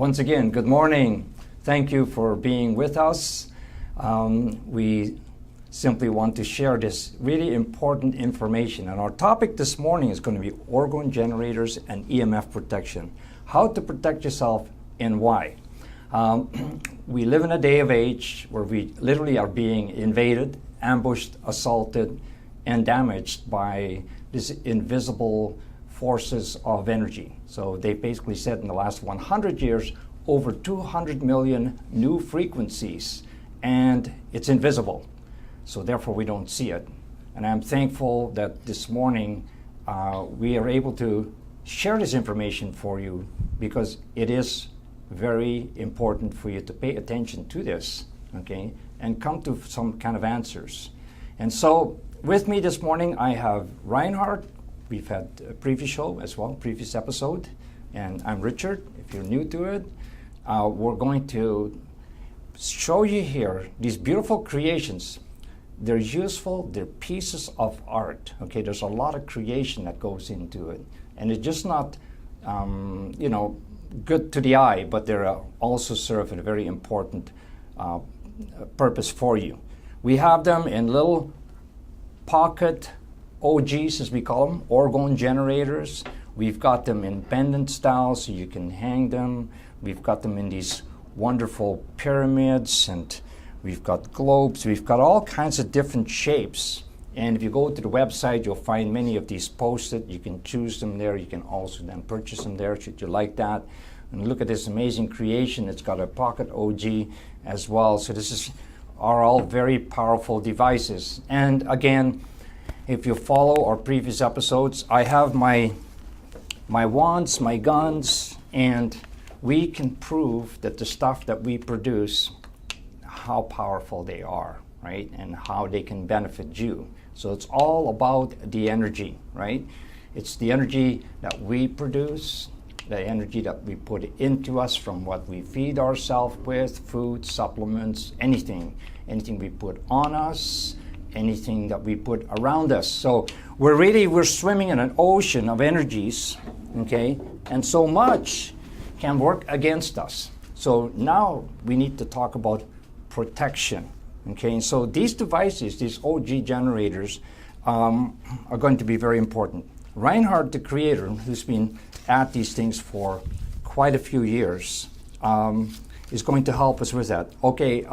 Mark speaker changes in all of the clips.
Speaker 1: once again, good morning. Thank you for being with us. We simply want to share this really important information. And our topic this morning is going to be orgone generators and EMF protection. How to protect yourself and why. We live in a day of age where we literally are being invaded, ambushed, assaulted, and damaged by these invisible forces of energy. So they basically said in the last 100 years, over 200 million new frequencies, and it's invisible. So therefore we don't see it. And I'm thankful that this morning we are able to share this information for you because it is very important for you to pay attention to this, okay, and come to some kind of answers. And so with me this morning, I have Reinhard. We've had a previous show as well, previous episode. And I'm Richard, if you're new to it. We're going to show you here these beautiful creations. They're useful, they're pieces of art. Okay, there's a lot of creation that goes into it. And it's just not, good to the eye, but they also serve a very important purpose for you. We have them in little pocket OGs, as we call them, orgone generators. We've got them in pendant style, so you can hang them. We've got them in these wonderful pyramids, and we've got globes. We've got all kinds of different shapes. And if you go to the website, you'll find many of these posted. You can choose them there. You can also then purchase them there, should you like that. And look at this amazing creation. It's got a pocket OG as well. So this are all very powerful devices. And again, if you follow our previous episodes, I have my wands, my guns, and we can prove that the stuff that we produce, how powerful they are, right? And how they can benefit you. So it's all about the energy, right? It's the energy that we produce, the energy that we put into us from what we feed ourselves with, food, supplements, anything we put on us, anything that we put around us. So we're swimming in an ocean of energies, okay? And so much can work against us. So now we need to talk about protection, okay? And so these devices, these OG generators, are going to be very important. Reinhard, the creator, who's been at these things for quite a few years, is going to help us with that. Okay,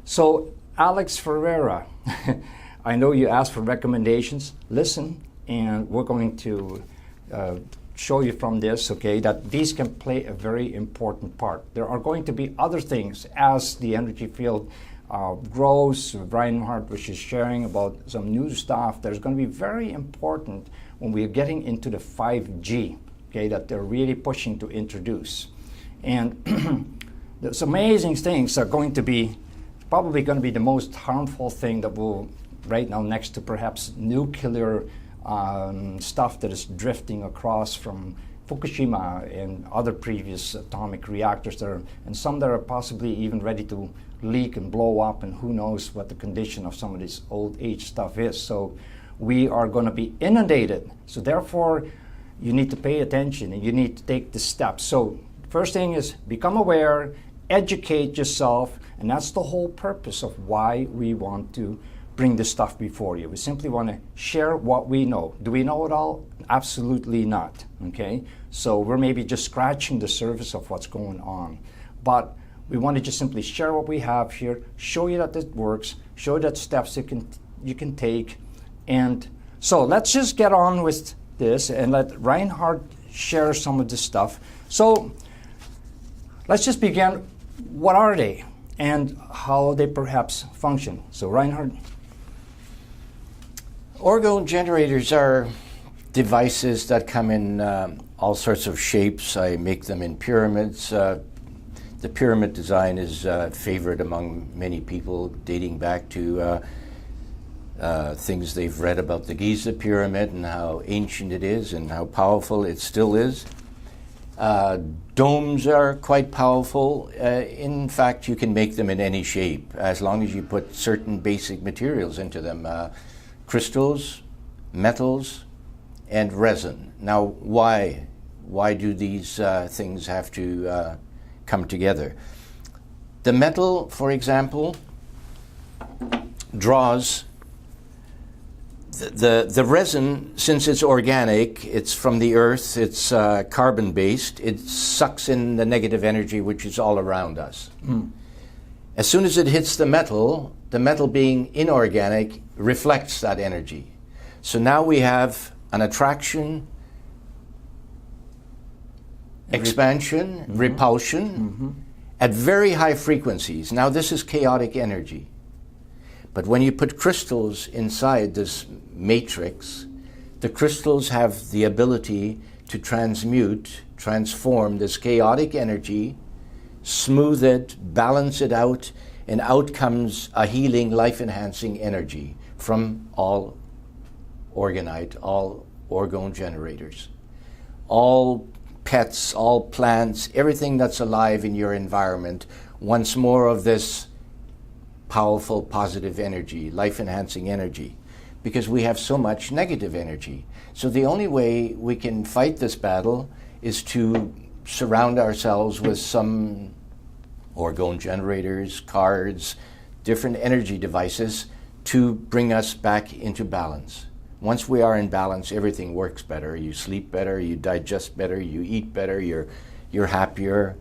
Speaker 1: so Alex Ferreira, I know you asked for recommendations. Listen, and we're going to show you from this, okay, that these can play a very important part. There are going to be other things as the energy field grows. Reinhard was just sharing about some new stuff that is going to be very important when we're getting into the 5G, okay, that they're really pushing to introduce. And those amazing things are going to be probably going to be the most harmful thing that will, right now, next to perhaps nuclear stuff that is drifting across from Fukushima and other previous atomic reactors and some that are possibly even ready to leak and blow up, and who knows what the condition of some of this old age stuff is. So we are going to be inundated. So therefore, you need to pay attention and you need to take the steps. So first thing is become aware, educate yourself, and that's the whole purpose of why we want to bring this stuff before you. We simply want to share what we know. Do we know it all? Absolutely not, okay? So we're maybe just scratching the surface of what's going on. But we want to just simply share what we have here, show you that it works, show you that steps you can take. And so let's just get on with this and let Reinhard share some of this stuff. So let's just begin. What are they and how they perhaps function? So Reinhard.
Speaker 2: Orgone generators are devices that come in all sorts of shapes. I make them in pyramids. The pyramid design is favored among many people, dating back to things they've read about the Giza pyramid and how ancient it is and how powerful it still is. Domes are quite powerful. In fact, you can make them in any shape as long as you put certain basic materials into them. Crystals, metals, and resin. Now, why do these things have to come together. The metal, for example, draws the resin, since it's organic, it's from the earth, it's carbon-based, it sucks in the negative energy which is all around us. As soon as it hits the metal being inorganic reflects that energy. So now we have an attraction, expansion, repulsion at very high frequencies. Now this is chaotic energy. But when you put crystals inside this matrix, the crystals have the ability to transform this chaotic energy, smooth it, balance it out, and out comes a healing, life-enhancing energy from all orgonite, all orgone generators. All pets, all plants, everything that's alive in your environment wants more of this powerful, positive energy, life-enhancing energy, because we have so much negative energy. So the only way we can fight this battle is to surround ourselves with some orgone generators, cards, different energy devices to bring us back into balance. Once we are in balance, everything works better. You sleep better, you digest better, you eat better, you're happier,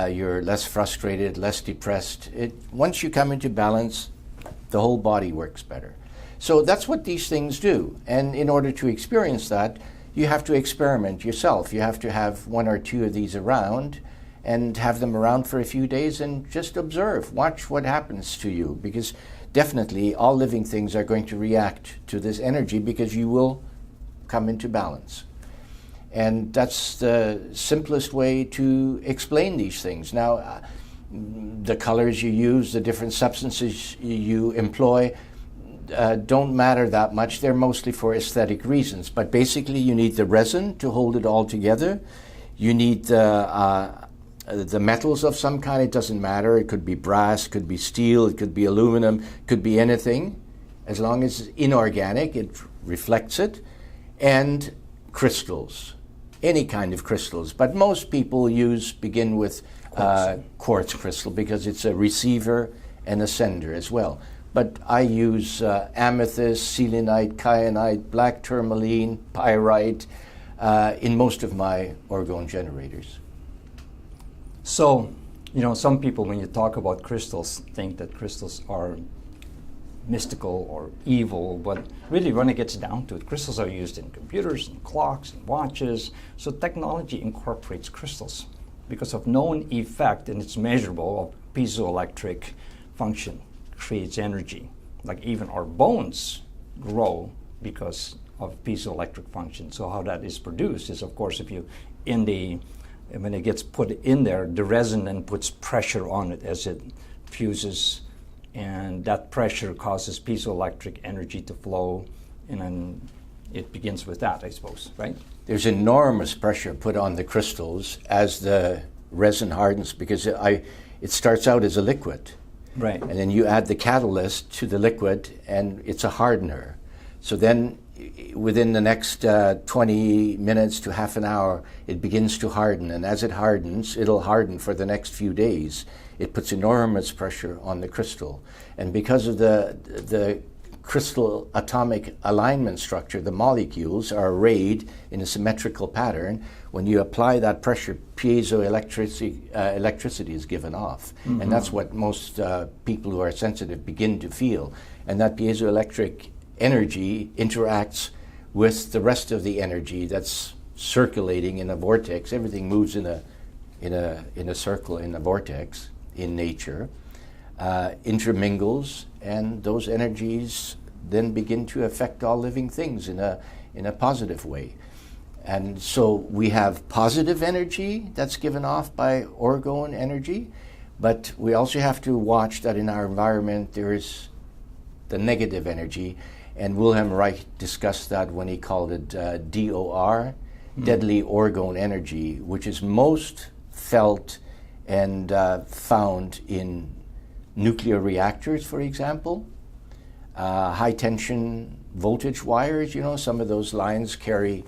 Speaker 2: you're less frustrated, less depressed. Once you come into balance, the whole body works better. So that's what these things do. And in order to experience that, you have to experiment yourself. You have to have one or two of these around and have them around for a few days and just observe, watch what happens to you, because definitely all living things are going to react to this energy because you will come into balance. And that's the simplest way to explain these things. Now, the colors you use, the different substances you employ, don't matter that much. They're mostly for aesthetic reasons. But basically, you need the resin to hold it all together. You need the metals of some kind. It doesn't matter. It could be brass, it could be steel, it could be aluminum, it could be anything. As long as it's inorganic, it reflects it. And crystals, any kind of crystals. But most people begin with quartz crystal because it's a receiver and a sender as well. But I use amethyst, selenite, kyanite, black tourmaline, pyrite in most of my orgone generators.
Speaker 1: So, some people, when you talk about crystals, think that crystals are mystical or evil, but really when it gets down to it, crystals are used in computers and clocks and watches. So technology incorporates crystals because of known effect, and it's measurable, of piezoelectric function, creates energy. Like even our bones grow because of piezoelectric function. So how that is produced is, of course, when it gets put in there, the resin then puts pressure on it as it fuses, and that pressure causes piezoelectric energy to flow, and then it begins with that, I suppose, right?
Speaker 2: There's enormous pressure put on the crystals as the resin hardens because it starts out as a liquid.
Speaker 1: Right.
Speaker 2: And then you add the catalyst to the liquid, and it's a hardener. So then within the next 20 minutes to half an hour, it begins to harden. And as it hardens, it'll harden for the next few days. It puts enormous pressure on the crystal. And because of the crystal atomic alignment structure, the molecules are arrayed in a symmetrical pattern. When you apply that pressure, electricity is given off. Mm-hmm. And that's what most people who are sensitive begin to feel. And that piezoelectric energy interacts with the rest of the energy that's circulating in a vortex. Everything moves in a circle, in a vortex in nature, intermingles, and those energies then begin to affect all living things in a positive way. And so we have positive energy that's given off by orgone energy, but we also have to watch that in our environment there is the negative energy. And Wilhelm Reich discussed that when he called it DOR, deadly orgone energy, which is most felt and found in nuclear reactors, for example. High tension voltage wires, some of those lines carry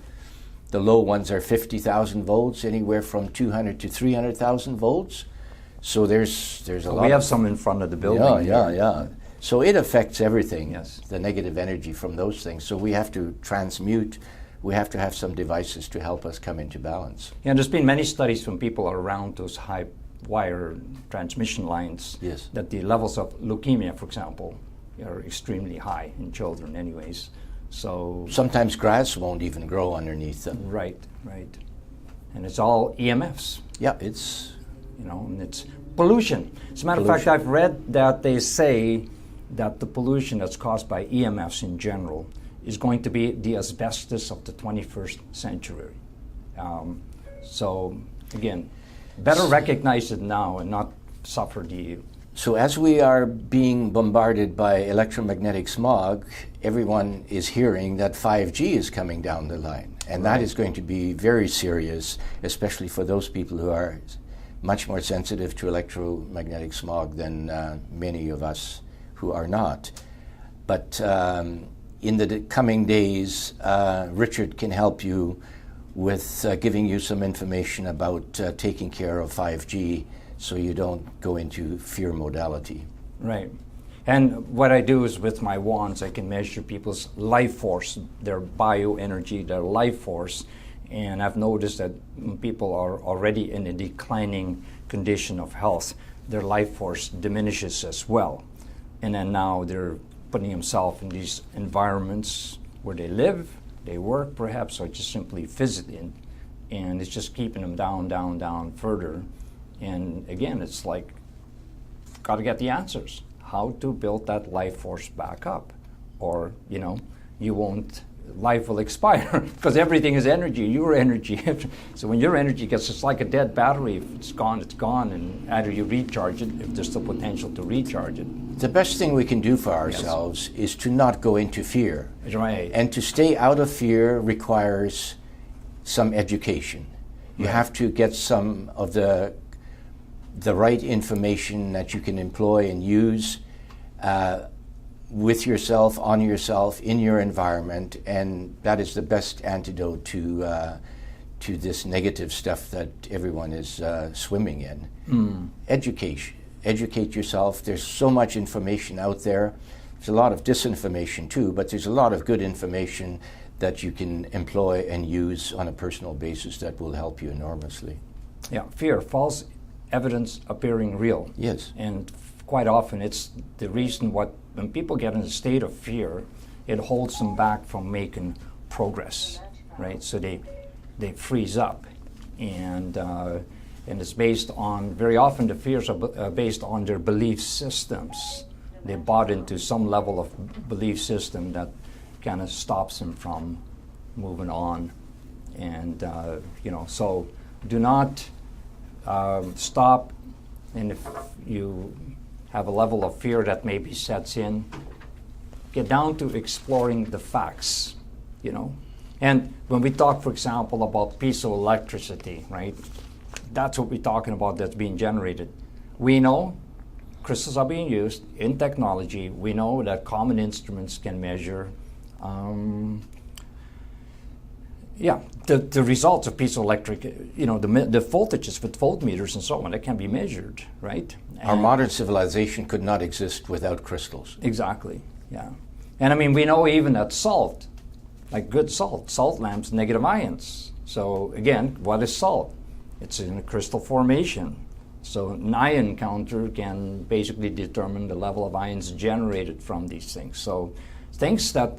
Speaker 2: The low ones are 50,000 volts, anywhere from 200 to 300,000 volts. So there's a lot.
Speaker 1: We have some in front of the building.
Speaker 2: Yeah. So it affects everything,
Speaker 1: Yes.
Speaker 2: the negative energy from those things. So we have to transmute. We have to have some devices to help us come into balance.
Speaker 1: Yeah, and there's been many studies when people are around those high wire transmission lines,
Speaker 2: Yes.
Speaker 1: that the levels of leukemia, for example, are extremely high in children anyways. So,
Speaker 2: Sometimes grass won't even grow underneath them.
Speaker 1: right. And it's all EMFs,
Speaker 2: Yeah, it's
Speaker 1: and it's pollution. As a matter of fact, I've read that they say that the pollution that's caused by EMFs in general is going to be the asbestos of the 21st century. So, again, better recognize it now and not suffer the...
Speaker 2: So as we are being bombarded by electromagnetic smog, everyone is hearing that 5G is coming down the line. And that is going to be very serious, especially for those people who are much more sensitive to electromagnetic smog than many of us who are not. But in the coming days, Richard can help you with giving you some information about taking care of 5G, so you don't go into fear modality.
Speaker 1: Right. And what I do is with my wands, I can measure people's life force, their bioenergy, their life force. And I've noticed that when people are already in a declining condition of health, their life force diminishes as well. And then now they're putting themselves in these environments where they live, they work perhaps, or just simply physically. And it's just keeping them down further. And again, it's like, got to get the answers. How to build that life force back up. Or, you won't, life will expire because everything is energy, your energy. So when your energy gets, it's like a dead battery. If it's gone, it's gone. And either you recharge it, if there's the potential to recharge it.
Speaker 2: The best thing we can do for ourselves is to not go into fear.
Speaker 1: Right.
Speaker 2: And to stay out of fear requires some education. You have to get some of the right information that you can employ and use with yourself, on yourself, in your environment, and that is the best antidote to this negative stuff that everyone is swimming in. Educate yourself. There's so much information out there. There's a lot of disinformation too, but there's a lot of good information that you can employ and use on a personal basis that will help you enormously.
Speaker 1: Yeah, fear, false evidence appearing real.
Speaker 2: Yes.
Speaker 1: And quite often it's the reason when people get in a state of fear, it holds them back from making progress, right? So they freeze up, and it's based on, very often the fears are based on their belief systems. They bought into some level of belief system that kind of stops them from moving on. And, so do not stop, and if you have a level of fear that maybe sets in, get down to exploring the facts, And when we talk, for example, about piezoelectricity, right? That's what we're talking about that's being generated. We know crystals are being used in technology. We know that common instruments can measure the results of piezoelectric, the voltages with voltmeters and so on, that can be measured, right?
Speaker 2: Our modern civilization could not exist without crystals.
Speaker 1: Exactly, yeah. And we know even that salt, like good salt lamps, negative ions. So again, what is salt? It's in a crystal formation. So an ion counter can basically determine the level of ions generated from these things. So things that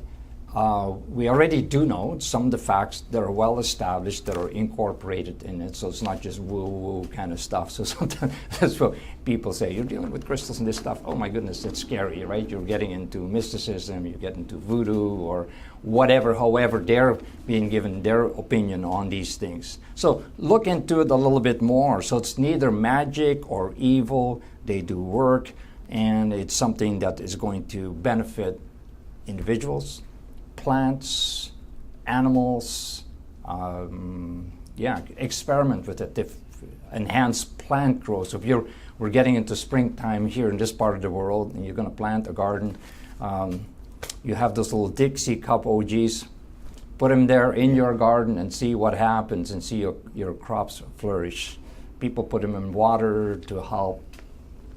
Speaker 1: we already do know, some of the facts that are well established, that are incorporated in it, so it's not just woo-woo kind of stuff. So sometimes that's what people say, you're dealing with crystals and this stuff, oh my goodness, it's scary, right? You're getting into mysticism, you get into voodoo or whatever, however they're being given their opinion on these things. So look into it a little bit more. So it's neither magic or evil, they do work, and it's something that is going to benefit individuals, plants, animals, experiment with it. Enhance plant growth. So if we're getting into springtime here in this part of the world, and you're going to plant a garden, you have those little Dixie cup OGs. Put them there in your garden and see what happens, and see your crops flourish. People put them in water to help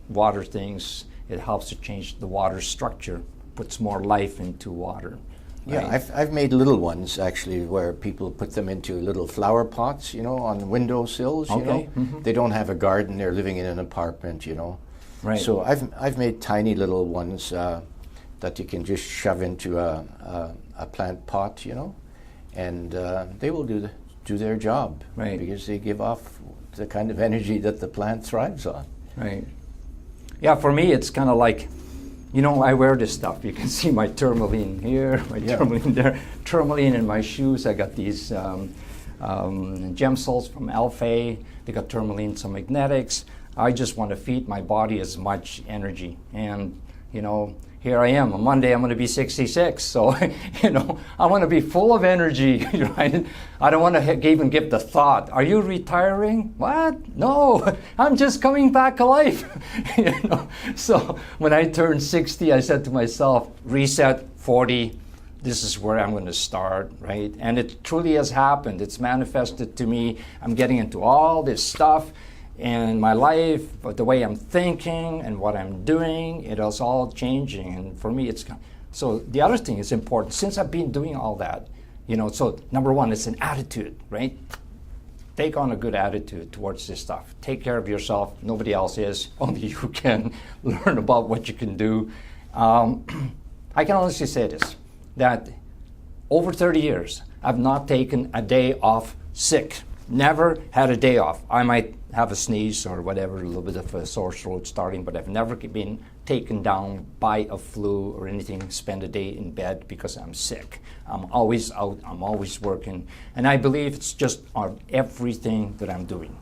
Speaker 1: water things. It helps to change the water structure, puts more life into water.
Speaker 2: Yeah,
Speaker 1: Right?
Speaker 2: I've made little ones actually where people put them into little flower pots, on windowsills,
Speaker 1: Okay.
Speaker 2: They don't have a garden, they're living in an apartment,
Speaker 1: Right.
Speaker 2: So I've made tiny little ones that you can just shove into a plant pot, and they will do their job.
Speaker 1: Right.
Speaker 2: Because they give off the kind of energy that the plant thrives on.
Speaker 1: Right. Yeah, for me, it's kind of like, I wear this stuff. You can see my tourmaline here, my tourmaline there, tourmaline in my shoes. I got these gem soles from Alpha. They got tourmaline, some magnetics. I just want to feed my body as much energy. And, here I am. On Monday, I'm going to be 66. So, I want to be full of energy. Right? I don't want to even give the thought, are you retiring? What? No, I'm just coming back alive. So when I turned 60, I said to myself, reset, 40. This is where I'm going to start, right? And it truly has happened. It's manifested to me. I'm getting into all this stuff. And my life, but the way I'm thinking and what I'm doing, it is all changing. And for me, so the other thing is important. Since I've been doing all that, so number one, it's an attitude, right? Take on a good attitude towards this stuff. Take care of yourself. Nobody else is. Only you can learn about what you can do. I can honestly say this, that over 30 years, I've not taken a day off sick. Never had a day off. I might have a sneeze or whatever, a little bit of a sore throat starting, but I've never been taken down by a flu or anything, spend a day in bed because I'm sick. I'm always out, I'm always working, and I believe it's just on everything that I'm doing.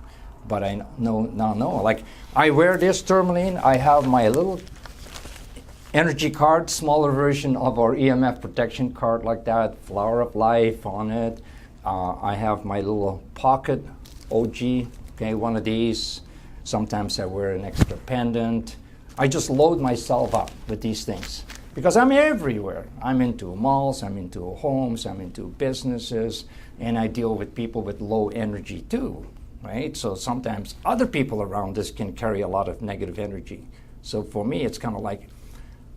Speaker 1: But I know, like I wear this tourmaline, I have my little energy card, smaller version of our EMF protection card like that, Flower of Life on it. I have my little pocket OG, one of these. Sometimes I wear an extra pendant. I just load myself up with these things because I'm everywhere. I'm into malls, I'm into homes, I'm into businesses, and I deal with people with low energy too, right? So sometimes other people around us can carry a lot of negative energy. So for me, it's kind of like,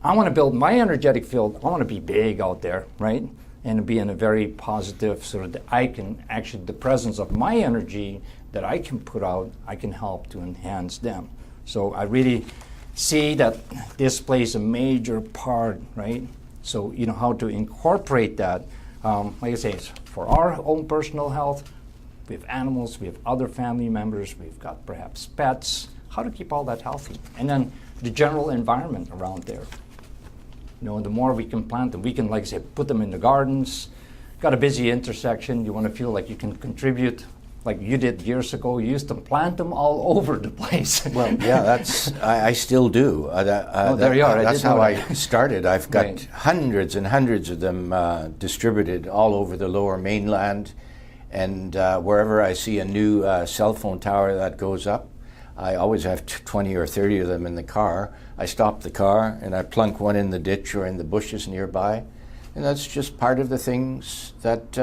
Speaker 1: I want to build my energetic field. I want to be big out there, right? And be in a very positive, so that I can actually, the presence of my energy that I can put out, I can help to enhance them. So I really see that this plays a major part, right? So, how to incorporate that. Like I say, for our own personal health, we have animals, we have other family members, we've got perhaps pets, how to keep all that healthy. And then the general environment around there. The more we can plant them, we can, like I say, put them in the gardens. Got a busy intersection, you want to feel like you can contribute, like you did years ago. You used to plant them all over the place.
Speaker 2: Well, yeah, I still do.
Speaker 1: There you are.
Speaker 2: That's how I started. I've got
Speaker 1: Right.
Speaker 2: hundreds and hundreds of them distributed all over the Lower Mainland, and wherever I see a new cell phone tower that goes up, I always have 20 or 30 of them in the car. I stop the car and I plunk one in the ditch or in the bushes nearby. And that's just part of the things that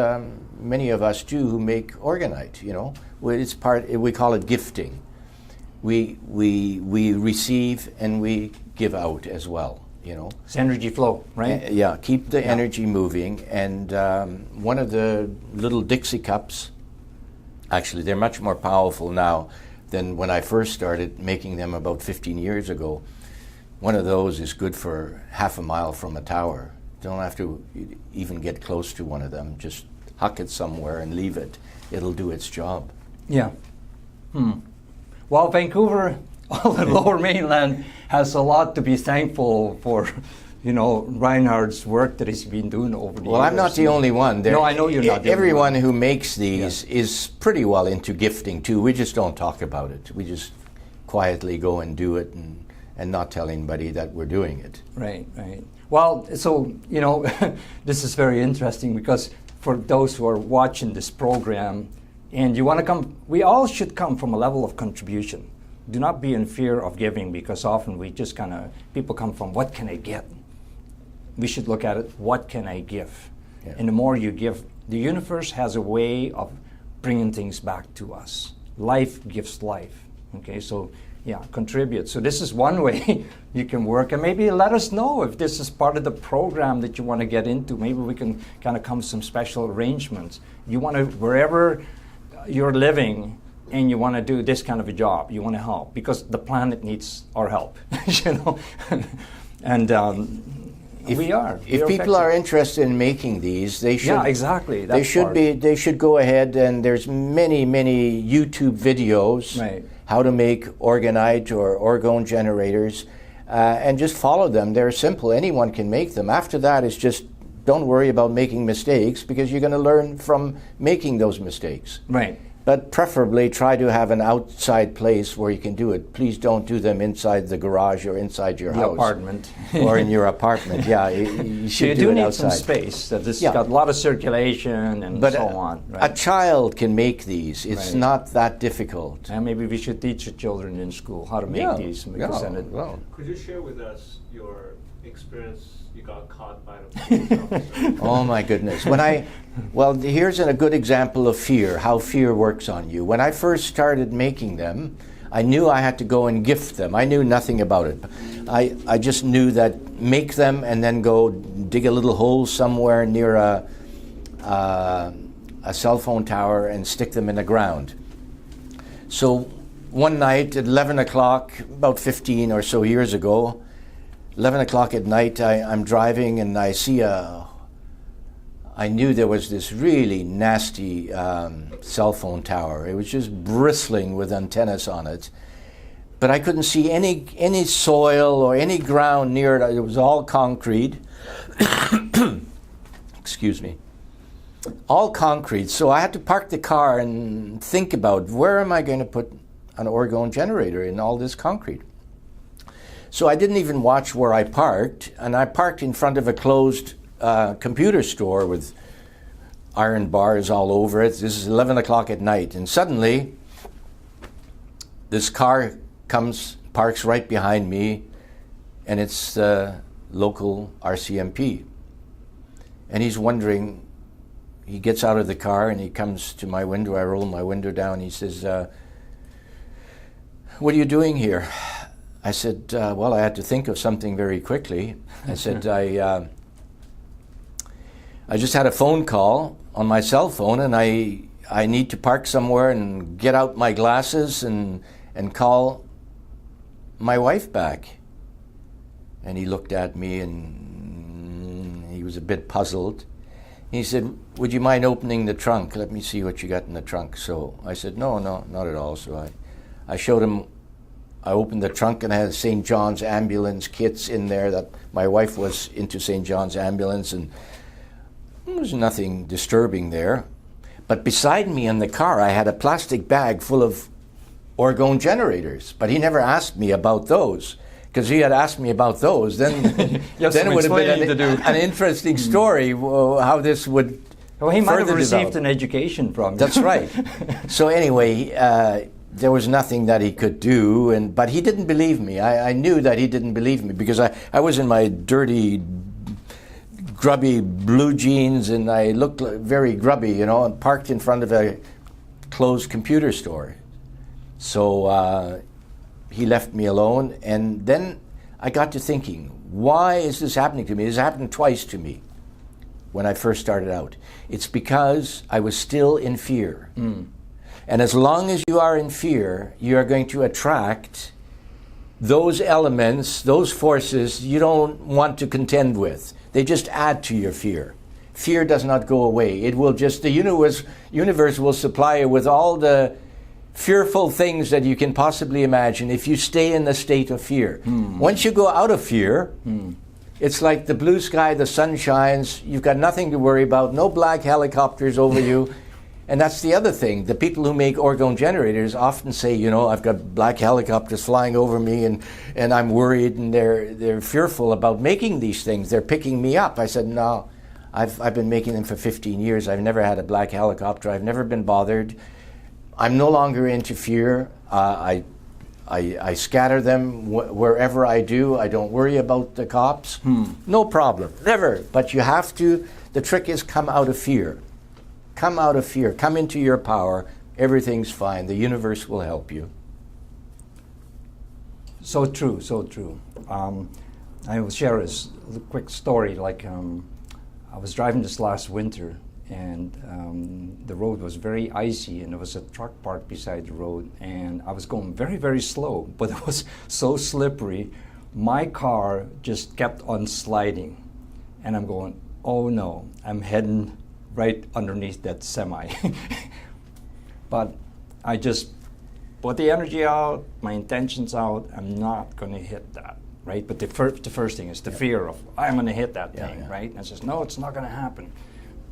Speaker 2: many of us do who make orgonite, It's we call it gifting. We receive and we give out as well,
Speaker 1: It's energy flow, right?
Speaker 2: Yeah, keep the energy moving. And one of the little Dixie cups, actually they're much more powerful now than when I first started making them about 15 years ago. One of those is good for half a mile from a tower. Don't have to even get close to one of them. Just huck it somewhere and leave it. It'll do its job.
Speaker 1: Yeah. Well, Vancouver, all the Lower Mainland, has a lot to be thankful for. Reinhard's work that he's been doing over the years.
Speaker 2: Well, I'm not the only one.
Speaker 1: No, I know you're not the only
Speaker 2: Everyone
Speaker 1: one.
Speaker 2: who makes these is pretty well into gifting too. We just don't talk about it. We just quietly go and do it and not tell anybody that we're doing it.
Speaker 1: Right. Well, so, this is very interesting because for those who are watching this program and you want to come, we all should come from a level of contribution. Do not be in fear of giving because often we just people come from, what can I get? We should look at it, what can I give? Yeah. And the more you give, The universe has a way of bringing things back to us. Life gives life. Okay, so yeah, contribute. So this is one way you can work, and maybe let us know if this is part of the program that you want to get into. Maybe we can kind of come to some special arrangements. You want to, wherever you're living, and you want to do this kind of a job, you want to help, because the planet needs our help, you know. And
Speaker 2: if people are interested in making these, they should.
Speaker 1: Yeah, exactly.
Speaker 2: They should go ahead, and there's many YouTube videos.
Speaker 1: Right.
Speaker 2: How to make orgonite or orgone generators, and just follow them. They're simple. Anyone can make them. After that, it's just don't worry about making mistakes, because you're going to learn from making those mistakes.
Speaker 1: Right.
Speaker 2: But preferably try to have an outside place where you can do it. Please don't do them inside the garage or inside your house.
Speaker 1: Apartment.
Speaker 2: Or in your apartment. Yeah, you should do it outside.
Speaker 1: You do need some space. That this got a lot of circulation and so on. Right?
Speaker 2: A child can make these. It's not that difficult.
Speaker 1: And maybe we should teach the children in school how to make these.
Speaker 3: Could you share with us your experience? You got caught by the police officer?
Speaker 2: Oh my goodness. Well, here's a good example of fear, how fear works on you. When I first started making them, I knew I had to go and gift them. I knew nothing about it. I just knew that make them and then go dig a little hole somewhere near a cell phone tower and stick them in the ground. So one night at 11 o'clock, about 15 or so years ago, 11 o'clock at night, I'm driving and I see I knew there was this really nasty cell phone tower. It was just bristling with antennas on it. But I couldn't see any soil or any ground near it. It was all concrete. Excuse me. All concrete. So I had to park the car and think about, where am I going to put an orgone generator in all this concrete? So I didn't even watch where I parked, and I parked in front of a closed computer store with iron bars all over it. This is 11 o'clock at night, and suddenly this car comes, parks right behind me, and it's the local RCMP. And he's wondering, he gets out of the car and he comes to my window. I roll my window down. He says, "What are you doing here?" I said, well, I had to think of something very quickly. I said, I just had a phone call on my cell phone, and I need to park somewhere and get out my glasses and call my wife back. And he looked at me, and he was a bit puzzled. He said, "Would you mind opening the trunk? Let me see what you got in the trunk." So I said, no, not at all. So I showed him. I opened the trunk, and I had St. John's ambulance kits in there. That my wife was into St. John's ambulance, and there was nothing disturbing there. But beside me in the car, I had a plastic bag full of orgone generators. But he never asked me about those, because he had asked me about those. Then it would have been an interesting story how this would.
Speaker 1: Well, he might have received
Speaker 2: develop.
Speaker 1: an education from you.
Speaker 2: That's right. So anyway. There was nothing that he could do, but he didn't believe me. I knew that he didn't believe me, because I was in my dirty, grubby blue jeans, and I looked very grubby, and parked in front of a closed computer store. So he left me alone, and then I got to thinking, why is this happening to me? This happened twice to me when I first started out. It's because I was still in fear. And as long as you are in fear, you are going to attract those elements, those forces you don't want to contend with. They just add to your fear. Fear does not go away. It will just, the universe will supply you with all the fearful things that you can possibly imagine if you stay in the state of fear. Once you go out of fear, it's like the blue sky, the sun shines, you've got nothing to worry about, no black helicopters over you. And that's the other thing. The people who make orgone generators often say, I've got black helicopters flying over me, and I'm worried, and they're fearful about making these things. They're picking me up. I said, no, I've been making them for 15 years. I've never had a black helicopter. I've never been bothered. I'm no longer into fear. I scatter them wherever I do. I don't worry about the cops. No problem. Never. But you have to, the trick is come out of fear. come out of fear, come into your power. Everything's fine. The universe will help you.
Speaker 1: So true, so true. I will share a quick story. Like I was driving this last winter, and the road was very icy, and there was a truck parked beside the road, and I was going very, very slow, but it was so slippery. My car just kept on sliding, and I'm going, oh no, I'm heading right underneath that semi. But I just put the energy out, my intentions out. I'm not going to hit that, right? But the first thing is the fear of, I'm going to hit that thing, right? And I says, no, it's not going to happen.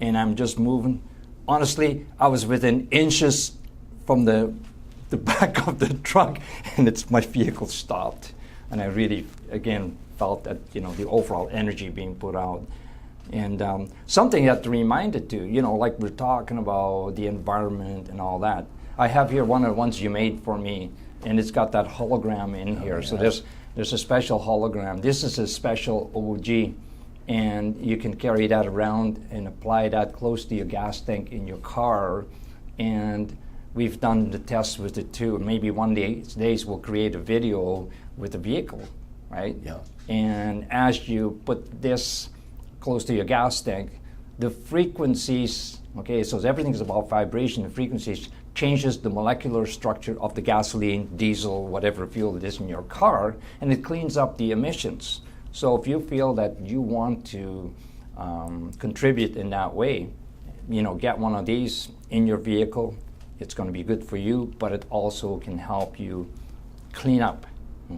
Speaker 1: And I'm just moving. Honestly, I was within inches from the back of the truck, and my vehicle stopped. And I really, again, felt that, the overall energy being put out. And something that reminded too, like we're talking about the environment and all that. I have here one of the ones you made for me, and it's got that hologram in here. So there's a special hologram. This is a special OG, and you can carry that around and apply that close to your gas tank in your car. And we've done the tests with it too. Maybe one days we'll create a video with the vehicle, right?
Speaker 2: Yeah.
Speaker 1: And as you put this close to your gas tank, the frequencies, so everything's about vibration. The frequencies changes the molecular structure of the gasoline, diesel, whatever fuel it is in your car, and it cleans up the emissions. So if you feel that you want to contribute in that way, get one of these in your vehicle. It's going to be good for you, but it also can help you clean up,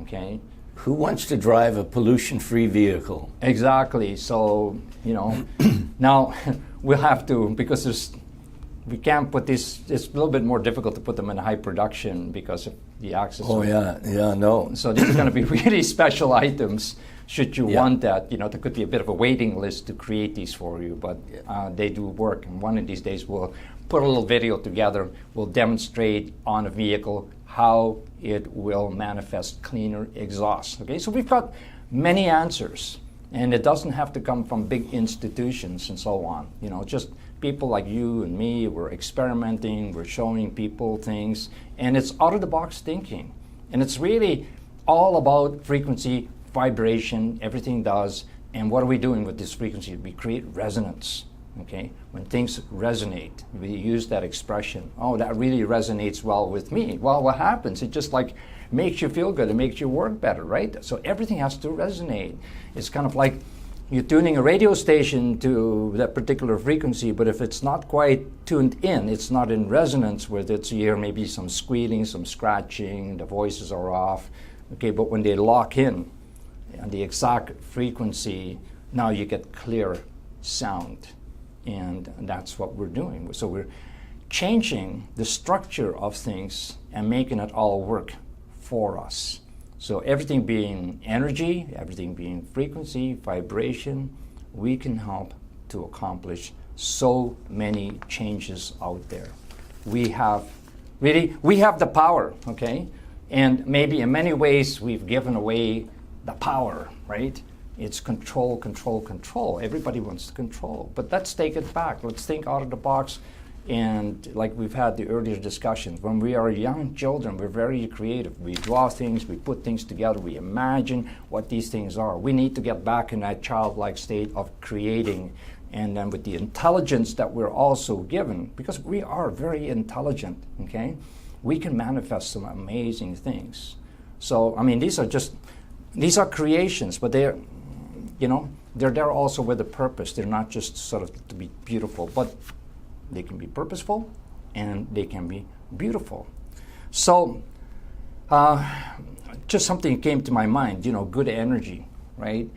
Speaker 1: okay?
Speaker 2: Who wants to drive a pollution-free vehicle?
Speaker 1: Exactly. So, now we'll have to, because we can't put this, it's a little bit more difficult to put them in high production because of the access.
Speaker 2: Oh, no.
Speaker 1: So these are going to be really special items should you want that. There could be a bit of a waiting list to create these for you, but they do work. And one of these days we'll put a little video together. We'll demonstrate on a vehicle how it will manifest cleaner exhaust. Okay, so we've got many answers, and it doesn't have to come from big institutions and so on. Just people like you and me, we're experimenting, we're showing people things, and it's out-of-the-box thinking. And it's really all about frequency, vibration, everything does, and what are we doing with this frequency? We create resonance. Okay, when things resonate, we use that expression. Oh, that really resonates well with me. Well, what happens? It just like makes you feel good. It makes you work better, right? So everything has to resonate. It's kind of like you're tuning a radio station to that particular frequency, but if it's not quite tuned in, it's not in resonance with it, so you hear maybe some squealing, some scratching, the voices are off. Okay, but when they lock in on the exact frequency, now you get clear sound. And that's what we're doing. So we're changing the structure of things and making it all work for us. So everything being energy, everything being frequency, vibration, we can help to accomplish so many changes out there. We have the power, okay? And maybe in many ways we've given away the power, right? It's control, control, control. Everybody wants to control. But let's take it back. Let's think out of the box. And like we've had the earlier discussions, when we are young children, we're very creative. We draw things, we put things together, we imagine what these things are. We need to get back in that childlike state of creating. And then with the intelligence that we're also given, because we are very intelligent, okay? We can manifest some amazing things. So, these are creations, but they're there also with a purpose. They're not just sort of to be beautiful, but they can be purposeful and they can be beautiful. So just something came to my mind, good energy, right?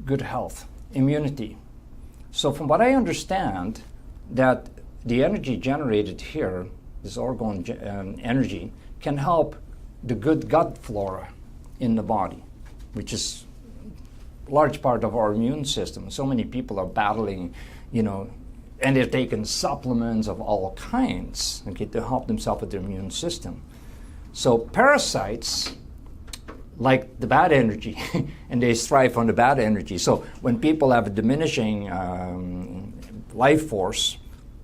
Speaker 1: Good health, immunity. So from what I understand, that the energy generated here, this orgone energy, can help the good gut flora in the body, which is large part of our immune system. So many people are battling, and they're taking supplements of all kinds, okay, to help themselves with their immune system. So parasites like the bad energy, and they thrive on the bad energy. So when people have a diminishing life force,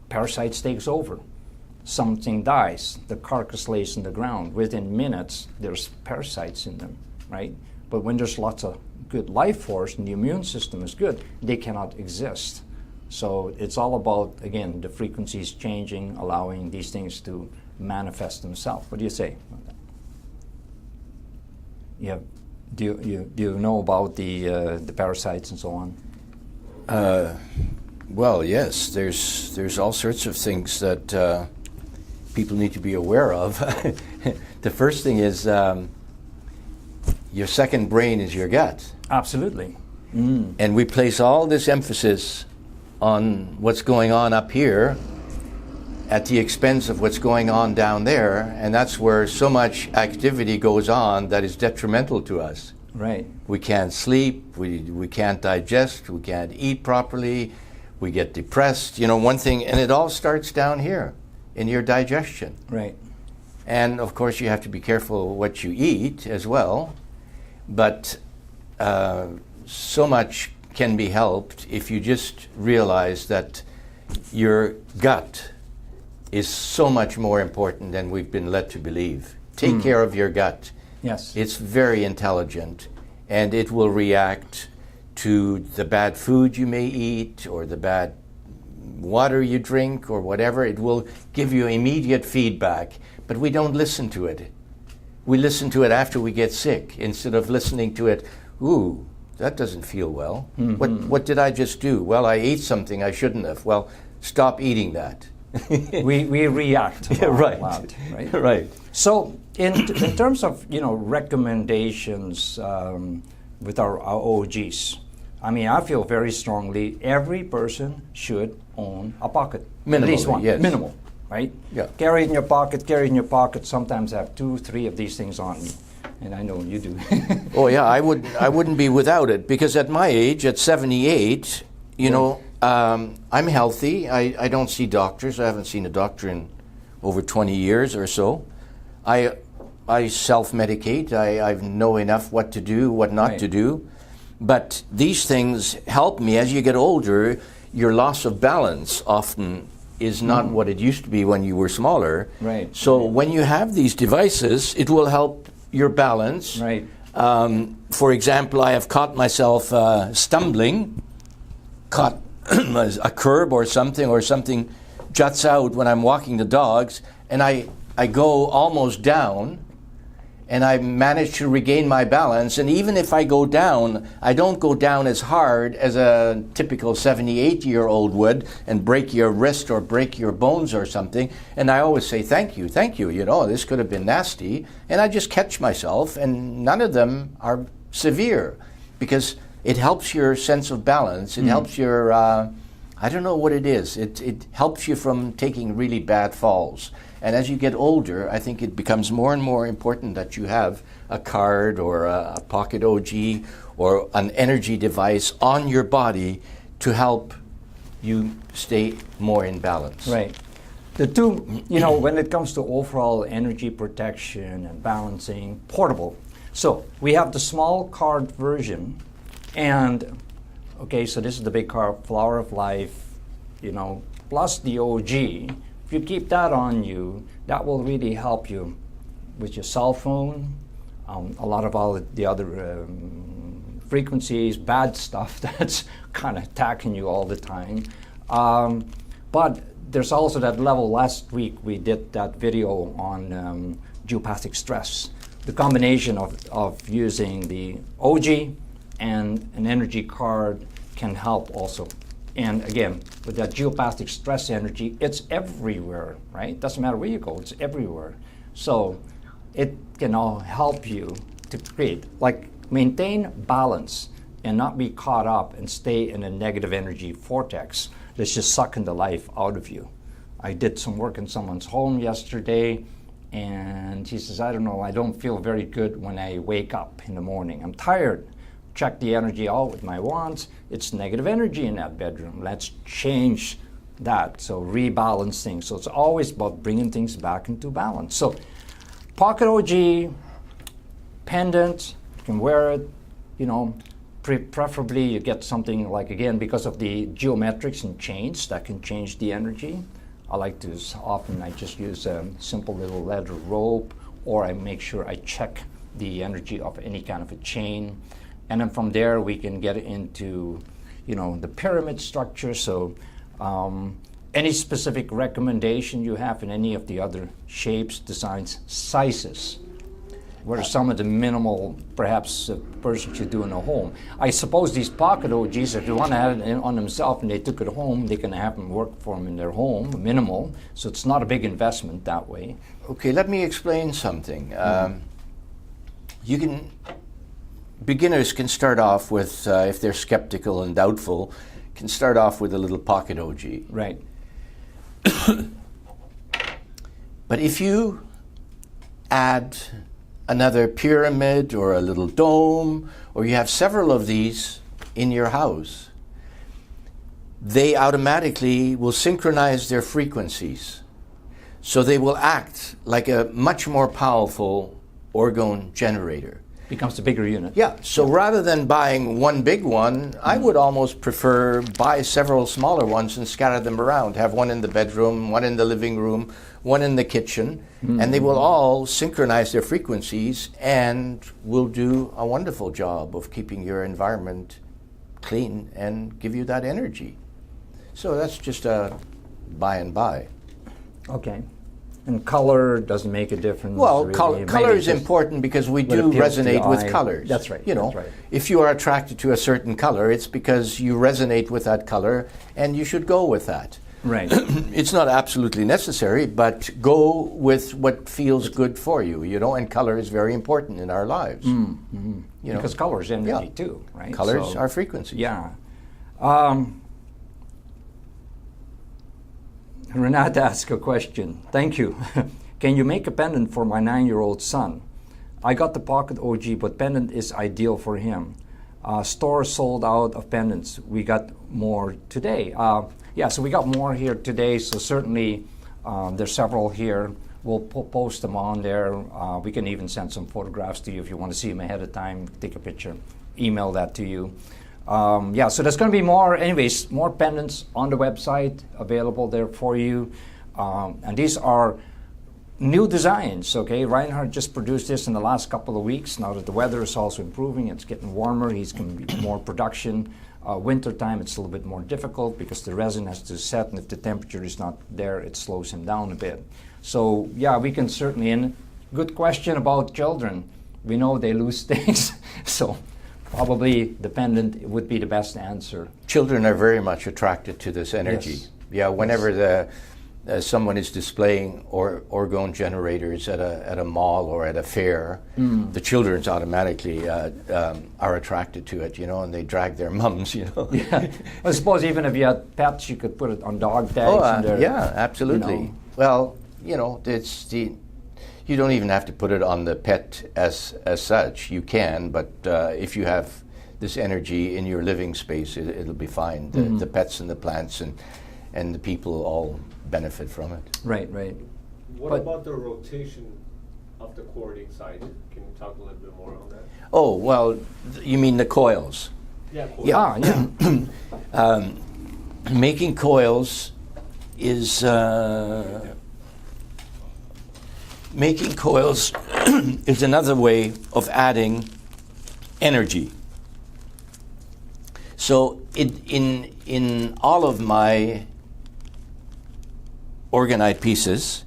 Speaker 1: parasites takes over. Something dies, the carcass lays in the ground. Within minutes, there's parasites in them, right? But when there's lots of good life force and the immune system is good, they cannot exist. So it's all about, again, the frequencies changing, allowing these things to manifest themselves. What do you say about that? Do you know about the parasites and so on?
Speaker 2: Well, yes. There's all sorts of things that people need to be aware of. The first thing is your second brain is your gut.
Speaker 1: Absolutely.
Speaker 2: And we place all this emphasis on what's going on up here at the expense of what's going on down there, and that's where so much activity goes on that is detrimental to us.
Speaker 1: Right.
Speaker 2: We can't sleep, we can't digest, we can't eat properly, we get depressed. You know, one thing, and it all starts down here in your digestion.
Speaker 1: Right.
Speaker 2: And of course you have to be careful what you eat as well, but so much can be helped if you just realize that your gut is so much more important than we've been led to believe. Take care of your gut.
Speaker 1: Yes.
Speaker 2: It's very intelligent, and it will react to the bad food you may eat or the bad water you drink or whatever. It will give you immediate feedback, but we don't listen to it. We listen to it after we get sick instead of listening to it, ooh, that doesn't feel well. What did I just do? Well, I ate something I shouldn't have. Well, stop eating that.
Speaker 1: we react
Speaker 2: right.
Speaker 1: loud, right?
Speaker 2: Right.
Speaker 1: So in terms of recommendations with our OGs, I mean, I feel very strongly every person should own a pocket.
Speaker 2: Minimally,
Speaker 1: at least one.
Speaker 2: yes.
Speaker 1: Minimal, right?
Speaker 2: Yeah.
Speaker 1: Carry it in your pocket, carry it in your pocket. Sometimes I have 2, 3 of these things on me. And I know you do.
Speaker 2: Oh yeah, I wouldn't be without it, because at my age, at 78, you know, I'm healthy. I don't see doctors. I haven't seen a doctor in over 20 years or so. I self-medicate. I know enough what to do, what not to do. But these things help me. As you get older, your loss of balance often is not what it used to be when you were smaller.
Speaker 1: Right.
Speaker 2: So when you have these devices, it will help your balance.
Speaker 1: Right.
Speaker 2: For example, I have caught myself stumbling, caught a curb or something juts out when I'm walking the dogs, and I go almost down, and I manage to regain my balance. And even if I go down, I don't go down as hard as a typical 78-year-old would and break your wrist or break your bones or something. And I always say, thank you, you know, this could have been nasty. And I just catch myself, and none of them are severe, because it helps your sense of balance. It helps your, I don't know what it is. It helps you from taking really bad falls. And as you get older, I think it becomes more and more important that you have a card or a pocket OG or an energy device on your body to help you stay more in balance.
Speaker 1: Right. The two, when it comes to overall energy protection and balancing, portable. So we have the small card version, and okay, so this is the big card, Flower of Life, plus the OG. If you keep that on you, that will really help you with your cell phone, a lot of all the other frequencies, bad stuff that's kind of attacking you all the time. But there's also that level. Last week we did that video on geopathic stress. The combination of using the OG and an energy card can help also. And again, with that geopathic stress energy, it's everywhere, right? Doesn't matter where you go, it's everywhere. So it can all help you to create, maintain balance and not be caught up and stay in a negative energy vortex that's just sucking the life out of you. I did some work in someone's home yesterday, and he says, I don't know, I don't feel very good when I wake up in the morning. I'm tired. Check the energy out with my wands. It's negative energy in that bedroom. Let's change that. So rebalance things. So it's always about bringing things back into balance. So pocket OG, pendant, you can wear it, preferably you get something like, again, because of the geometrics and chains that can change the energy. I like to often I just use a simple little leather rope, or I make sure I check the energy of any kind of a chain, and then from there we can get into, you know, the pyramid structure. So any specific recommendation you have in any of the other shapes, designs, sizes? What are some of the minimal, perhaps, a person should do in a home? I suppose these pocket OGs, if they want to have it on themselves and they took it home, they can have them work for them in their home, minimal. So it's not a big investment that way.
Speaker 2: Okay, let me explain something. Beginners can start off with, if they're skeptical and doubtful, can start off with a little pocket OG.
Speaker 1: Right.
Speaker 2: But if you add another pyramid or a little dome, or you have several of these in your house, they automatically will synchronize their frequencies. So they will act like a much more powerful orgone generator.
Speaker 1: Becomes a bigger unit.
Speaker 2: Yeah, so rather than buying one big one, I would almost prefer buy several smaller ones and scatter them around. Have one in the bedroom, one in the living room, one in the kitchen, and they will all synchronize their frequencies and will do a wonderful job of keeping your environment clean and give you that energy. So that's just a by and by.
Speaker 1: Okay. And color doesn't make a difference.
Speaker 2: Well,
Speaker 1: really.
Speaker 2: color is important because we do resonate with
Speaker 1: eye.
Speaker 2: colors.
Speaker 1: That's right.
Speaker 2: You know,
Speaker 1: that's right.
Speaker 2: if you are attracted to a certain color, it's because you resonate with that color and you should go with that.
Speaker 1: Right.
Speaker 2: It's not absolutely necessary, but go with what feels good for you, you know, and color is very important in our lives. You know,
Speaker 1: Because color is energy too, right?
Speaker 2: colors
Speaker 1: So,
Speaker 2: are frequencies.
Speaker 1: Yeah. Renata asked a question. Thank you. Can you make a pendant for my 9-year-old son? I got the pocket OG, but pendant is ideal for him. Store sold out of pendants. We got more today. Yeah, so we got more here today, so certainly there's several here. We'll post them on there. We can even send some photographs to you if you want to see them ahead of time. Take a picture, email that to you. Yeah, so there's going to be more, anyways, more pendants on the website available there for you. And these are new designs, okay? Reinhard just produced this in the last couple of weeks. Now that the weather is also improving, it's getting warmer, he's going to be more production. Winter time, it's a little bit more difficult because the resin has to set, and if the temperature is not there, it slows him down a bit. So, yeah, we can certainly, and good question about children. We know they lose things, so probably the pendant would be the best answer.
Speaker 2: Children are very much attracted to this energy.
Speaker 1: Yes.
Speaker 2: Yeah, whenever someone is displaying orgone generators at a mall or at a fair, the children automatically are attracted to it, you know, and they drag their mums, you know.
Speaker 1: Yeah. I suppose even if you had pets, you could put it on dog tags.
Speaker 2: Oh, yeah, absolutely.
Speaker 1: You know.
Speaker 2: Well, you know, you don't even have to put it on the pet as such. You can, but if you have this energy in your living space, it'll be fine. The pets and the plants and the people all benefit from it.
Speaker 1: Right, right.
Speaker 3: What
Speaker 1: But-
Speaker 3: about the rotation of the cording side? Can you talk a little bit more on that?
Speaker 2: Oh, well, you mean the coils?
Speaker 3: Yeah, cool.
Speaker 1: Yeah, yeah.
Speaker 2: Making coils is is another way of adding energy. So in all of my orgonite pieces,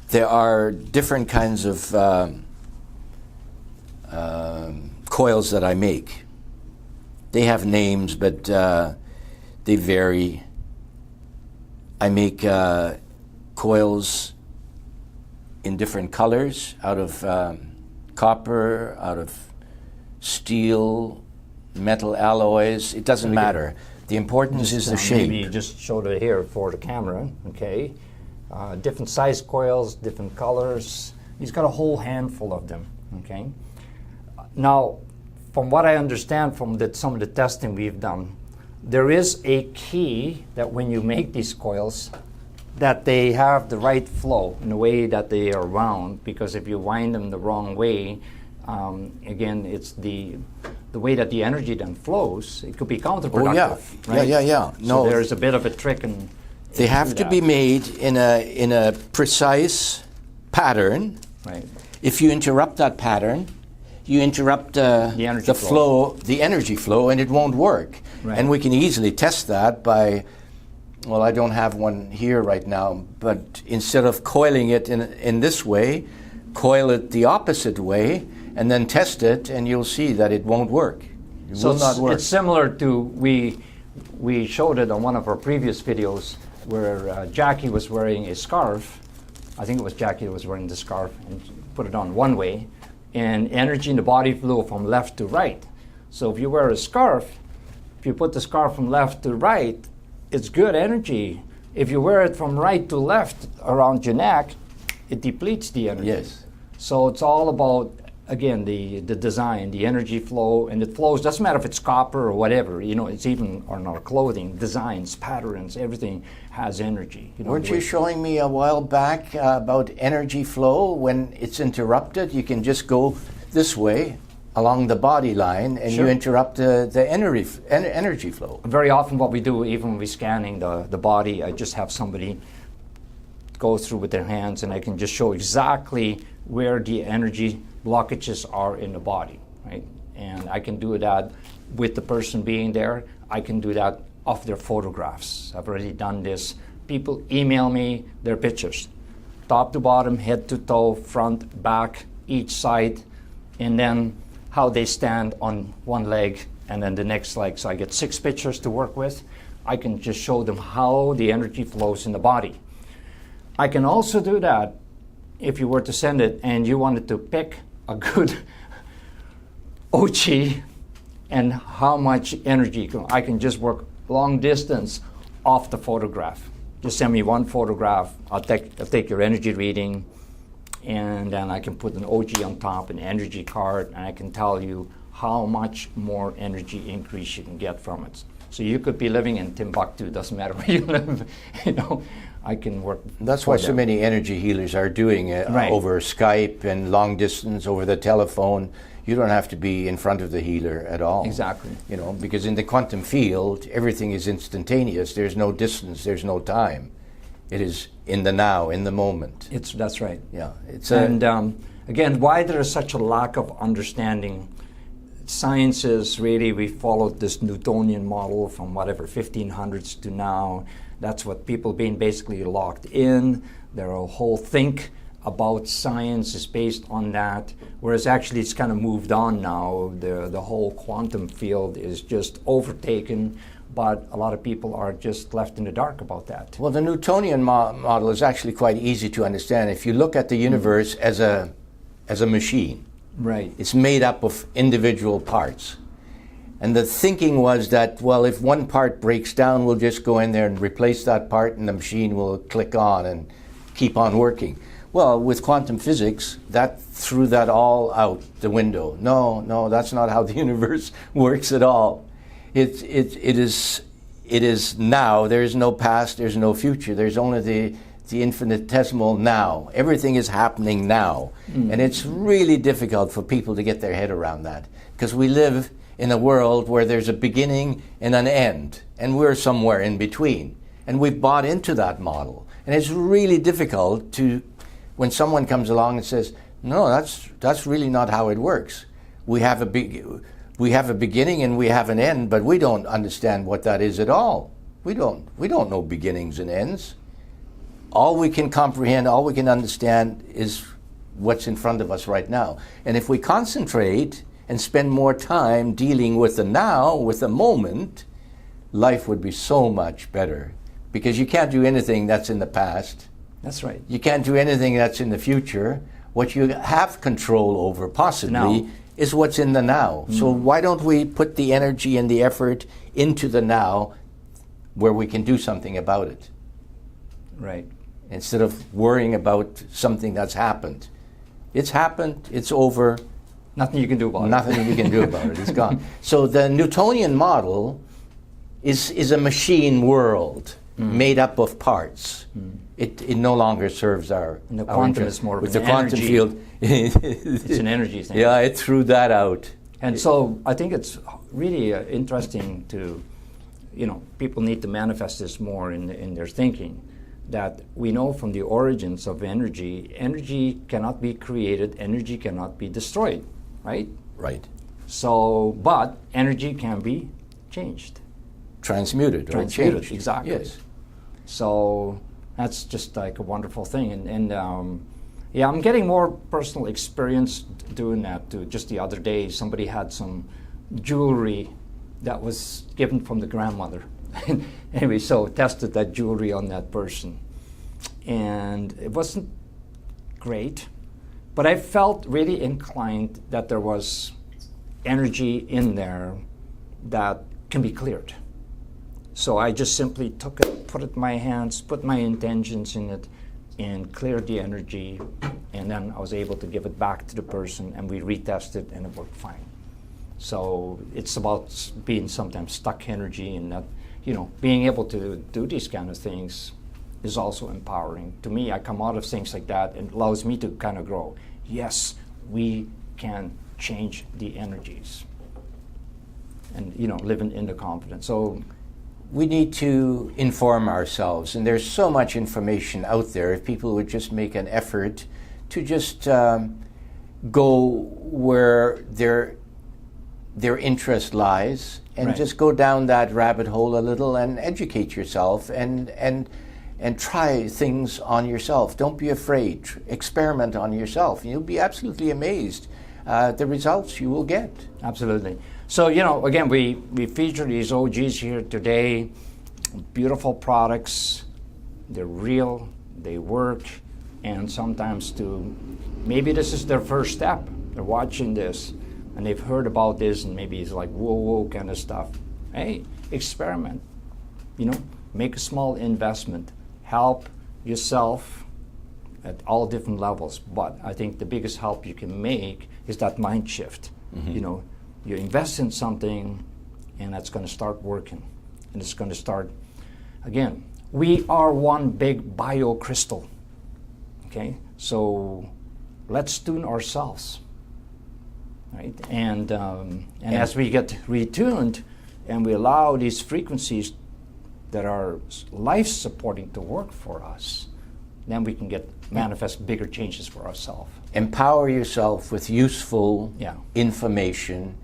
Speaker 2: there are different kinds of coils that I make. They have names, but they vary. I make coils in different colors, out of copper, out of steel, metal alloys. It doesn't matter. The importance is the shape.
Speaker 1: Maybe you just showed it here for the camera, okay? Different size coils, different colors. He's got a whole handful of them, okay? Now, from what I understand from some of the testing we've done, there is a key that when you make these coils, that they have the right flow in the way that they are wound, because if you wind them the wrong way, again, it's the way that the energy then flows, it could be counterproductive.
Speaker 2: Oh, yeah.
Speaker 1: Right?
Speaker 2: Yeah.
Speaker 1: So there's a bit of a trick in
Speaker 2: They have
Speaker 1: do
Speaker 2: to
Speaker 1: that.
Speaker 2: be made in a precise pattern.
Speaker 1: Right.
Speaker 2: If you interrupt that pattern, you interrupt
Speaker 1: The energy
Speaker 2: the
Speaker 1: flow.
Speaker 2: the energy flow, and it won't work.
Speaker 1: Right.
Speaker 2: And we can easily test that by, well, I don't have one here right now, but instead of coiling it in this way, coil it the opposite way, and then test it, and you'll see that it won't work. It
Speaker 1: So
Speaker 2: will not work.
Speaker 1: it's similar to, we showed it on one of our previous videos where Jackie was wearing a scarf. I think it was Jackie that was wearing the scarf and put it on one way, and energy in the body flew from left to right. So if you wear a scarf, if you put the scarf from left to right, it's good energy. If you wear it from right to left around your neck, it depletes the energy.
Speaker 2: Yes.
Speaker 1: So it's all about, again, the design, the energy flow, and it flows. Doesn't matter if it's copper or whatever. You know, it's even on our clothing, designs, patterns, everything has energy. You know,
Speaker 2: Weren't
Speaker 1: the
Speaker 2: you
Speaker 1: way-
Speaker 2: showing me a while back about energy flow? When it's interrupted, you can just go this way along the body line, and
Speaker 1: Sure.
Speaker 2: you interrupt the energy flow.
Speaker 1: Very often, what we do, even when we're scanning the body, I just have somebody go through with their hands, and I can just show exactly where the energy blockages are in the body, right? And I can do that with the person being there. I can do that off their photographs. I've already done this. People email me their pictures, top to bottom, head to toe, front, back, each side, and then how they stand on one leg and then the next leg. So I get 6 pictures to work with. I can just show them how the energy flows in the body. I can also do that if you were to send it and you wanted to pick a good OG and how much energy. I can just work long distance off the photograph. Just send me one photograph. I'll take your energy reading, and then I can put an OG on top, an energy card, and I can tell you how much more energy increase you can get from it. So you could be living in Timbuktu, doesn't matter where you live, you know, I can work.
Speaker 2: That's
Speaker 1: for
Speaker 2: why so
Speaker 1: them.
Speaker 2: many energy healers are doing it
Speaker 1: Right.
Speaker 2: over Skype and long distance over the telephone. You don't have to be in front of the healer at all.
Speaker 1: Exactly.
Speaker 2: You know, because in the quantum field, everything is instantaneous. There's no distance. There's no time. It is in the now, in the moment.
Speaker 1: That's right.
Speaker 2: Yeah, it's
Speaker 1: And again, why there is such a lack of understanding. Science is really, we followed this Newtonian model from whatever 1500s to now. That's what people being basically locked in. Their whole think about science is based on that, whereas actually it's kind of moved on now. The whole quantum field is just overtaken, but a lot of people are just left in the dark about that.
Speaker 2: Well, the Newtonian model is actually quite easy to understand. If you look at the universe as a machine,
Speaker 1: Right.
Speaker 2: it's made up of individual parts. And the thinking was that, well, if one part breaks down, we'll just go in there and replace that part, and the machine will click on and keep on working. Well, with quantum physics, that threw that all out the window. No, that's not how the universe works at all. It is now. There is no past. There's no future. There's only the infinitesimal now. Everything is happening now. And it's really difficult for people to get their head around that, because we live in a world where there's a beginning and an end, and we're somewhere in between. And we've bought into that model. And it's really difficult to, when someone comes along and says, no, that's really not how it works. We have a beginning and we have an end, but we don't understand what that is at all. We don't know beginnings and ends. All we can comprehend, all we can understand is what's in front of us right now. And if we concentrate and spend more time dealing with the now, with the moment, life would be so much better. Because you can't do anything that's in the past.
Speaker 1: That's right.
Speaker 2: You can't do anything that's in the future. What you have control over, possibly,
Speaker 1: Now.
Speaker 2: is what's in the now. So why don't we put the energy and the effort into the now, where we can do something about it,
Speaker 1: Right.
Speaker 2: instead of worrying about something that's happened. It's happened, it's over,
Speaker 1: Nothing you can do about it.
Speaker 2: nothing you can do about it, it's gone. So the Newtonian model is a machine world made up of parts. It no longer serves our...
Speaker 1: And the
Speaker 2: our
Speaker 1: quantum
Speaker 2: interest.
Speaker 1: is more of
Speaker 2: With
Speaker 1: an
Speaker 2: the quantum
Speaker 1: energy.
Speaker 2: field.
Speaker 1: It's an energy thing.
Speaker 2: Yeah, it threw that out.
Speaker 1: And so I think it's really interesting to people need to manifest this more in their thinking, that we know from the origins of energy cannot be created, energy cannot be destroyed, right?
Speaker 2: Right.
Speaker 1: So, but energy can be changed.
Speaker 2: Transmuted or changed.
Speaker 1: Exactly.
Speaker 2: Yes.
Speaker 1: So that's just like a wonderful thing. And yeah, I'm getting more personal experience doing that too. Just the other day, somebody had some jewelry that was given from the grandmother. Anyway, so tested that jewelry on that person. And it wasn't great, but I felt really inclined that there was energy in there that can be cleared. So I just simply took it, put it in my hands, put my intentions in it, and cleared the energy, and then I was able to give it back to the person, and we retested, and it worked fine. So it's about being sometimes stuck energy, and that, being able to do these kind of things is also empowering. To me, I come out of things like that, and it allows me to kind of grow. Yes, we can change the energies, and living in the confidence. So
Speaker 2: we need to inform ourselves, and there's so much information out there. If people would just make an effort to just go where their interest lies, and
Speaker 1: right.
Speaker 2: just go down that rabbit hole a little and educate yourself and try things on yourself. Don't be afraid. Experiment on yourself. You'll be absolutely amazed the results you will get.
Speaker 1: Absolutely. So, again, we feature these OGs here today. Beautiful products. They're real. They work. And sometimes maybe this is their first step. They're watching this, and they've heard about this, and maybe it's like whoa kind of stuff. Hey, experiment. Make a small investment. Help yourself at all different levels. But I think the biggest help you can make is that mind shift. Mm-hmm. You invest in something, and that's going to start working. And it's going to start, again, we are one big biocrystal. Okay? So let's tune ourselves. Right? And as we get retuned, and we allow these frequencies that are life-supporting to work for us, then we can manifest bigger changes for ourselves.
Speaker 2: Empower yourself with useful information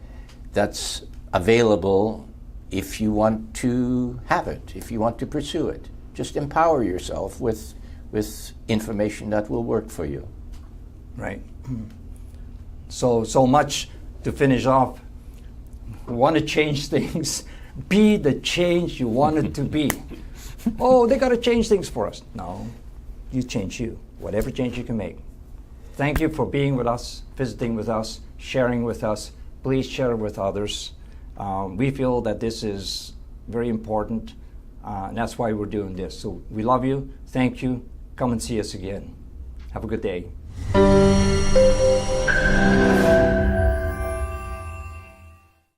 Speaker 2: that's available if you want to have it, if you want to pursue it. Just empower yourself with information that will work for you.
Speaker 1: Right. So much to finish off. Want to change things. Be the change you want it to be. Oh, they got to change things for us. No, you change you. Whatever change you can make. Thank you for being with us, visiting with us, sharing with us. Please share with others. We feel that this is very important, and that's why we're doing this. So we love you. Thank you. Come and see us again. Have a good day.